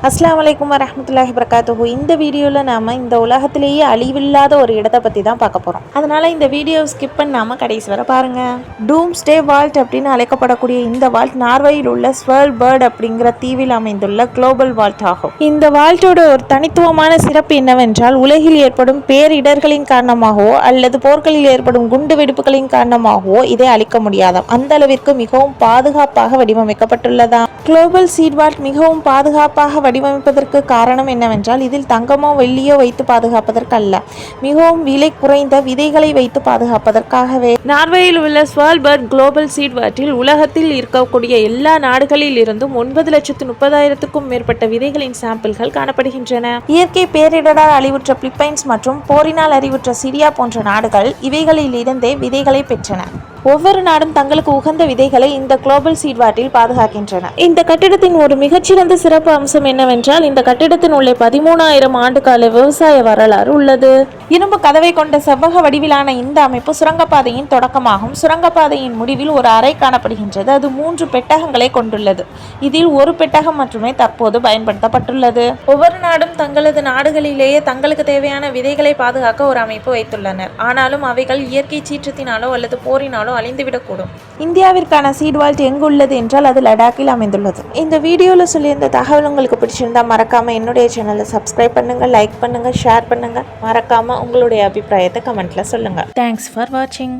அஸ்ஸலாமு அலைக்கும் வரஹ்மத்துல்லாஹி வபரகாத்துஹு. இந்த வீடியோவில் நாம் இந்த உலகத்திலேயே அழிவில்லாத ஒரு இடத்தை பற்றி தான் பார்க்க போகிறோம். அதனால் இந்த வீடியோவை ஸ்கிப் பண்ணாமல் கடைசி வரை பாருங்கள். டூம்ஸ்டே வால்ட் அப்படின்னு அழைக்கப்படக்கூடிய இந்த வால்ட் நார்வேயில் உள்ள ஸ்வெல்பர்ட் அப்படிங்கிற தீவில் அமைந்துள்ள குளோபல் வால்ட் ஆகும். இந்த வால்ட்டோட ஒரு தனித்துவமான சிறப்பு என்னவென்றால், உலகில் ஏற்படும் பேரிடர்களின் காரணமாகவோ அல்லது போர்களில் ஏற்படும் குண்டு வெடிப்புகளின் காரணமாகவோ இதை அழிக்க முடியாதாம். அந்த அளவிற்கு மிகவும் பாதுகாப்பாக வடிவமைக்கப்பட்டுள்ளதாம். குளோபல் சீட் வால்ட் மிகவும் பாதுகாப்பாக வடிவமைப்பதற்கு காரணம் என்னவென்றால், இதில் தங்கமோ வெள்ளியோ வைத்து பாதுகாப்பதற்கு அல்ல, மிகவும் விலை குறைந்த விதைகளை வைத்து பாதுகாப்பதற்காகவே. நார்வேயில் உள்ள ஸ்வெல்பர்ட் குளோபல் சீட் வால்ட்டில் உலகத்தில் இருக்கக்கூடிய எல்லா நாடுகளில் இருந்தும் 9,30,000க்கும் மேற்பட்ட விதைகளின் சாம்பிள்கள் காணப்படுகின்றன. இயற்கை பேரிடரால் அழிவுற்ற பிலிப்பைன்ஸ் மற்றும் போரினால் அழிவுற்ற சிரியா போன்ற நாடுகள் இவைகளில் இருந்தே விதைகளை பெற்றன. ஒவ்வொரு நாடும் தங்களுக்கு உகந்த விதைகளை இந்த குளோபல் சீட் வால்ட்டில் பாதுகாக்கின்றன. இந்த கட்டிடத்தின் ஒரு மிகச்சிறந்த சிறப்பு அம்சம் என்னவென்றால், இந்த கட்டிடத்தின் உள்ளே 13,000 ஆண்டுகால விவசாய வரலாறு உள்ளது. இரும்பு கதவை கொண்ட செவ்வக வடிவிலான இந்த அமைப்பு சுரங்கப்பாதையின் தொடக்கமாகும். சுரங்கப்பாதையின் முடிவில் ஒரு அறை காணப்படுகின்றது. அது 3 பெட்டகங்களை கொண்டுள்ளது. இதில் ஒரு பெட்டகம் மட்டுமே தற்போது பயன்படுத்தப்பட்டுள்ளது. ஒவ்வொரு நாடும் தங்களது நாடுகளிலேயே தங்களுக்கு தேவையான விதைகளை பாதுகாக்க ஒரு அமைப்பு வைத்துள்ளனர். ஆனாலும் அவைகள் இயற்கை சீற்றத்தினாலோ அல்லது போரினாலோ அழிந்துவிடக்கூடும். இந்தியாவிற்கான சீட் வால்ட் எங்கு உள்ளது என்றால் அது லடாக்கில் அமைந்துள்ளது. இந்த வீடியோவில் சொல்லி இந்த தகவல் உங்களுக்கு பிடிச்சிருந்தா மறக்காம என்னுடைய சேனலை சப்ஸ்கிரைப் பண்ணுங்க, லைக் பண்ணுங்க, ஷேர் பண்ணுங்க. மறக்காம உங்களுடைய அபிப்பிராயத்தை கமெண்ட்ல சொல்லுங்க. தேங்க்ஸ் ஃபார் வாட்சிங்.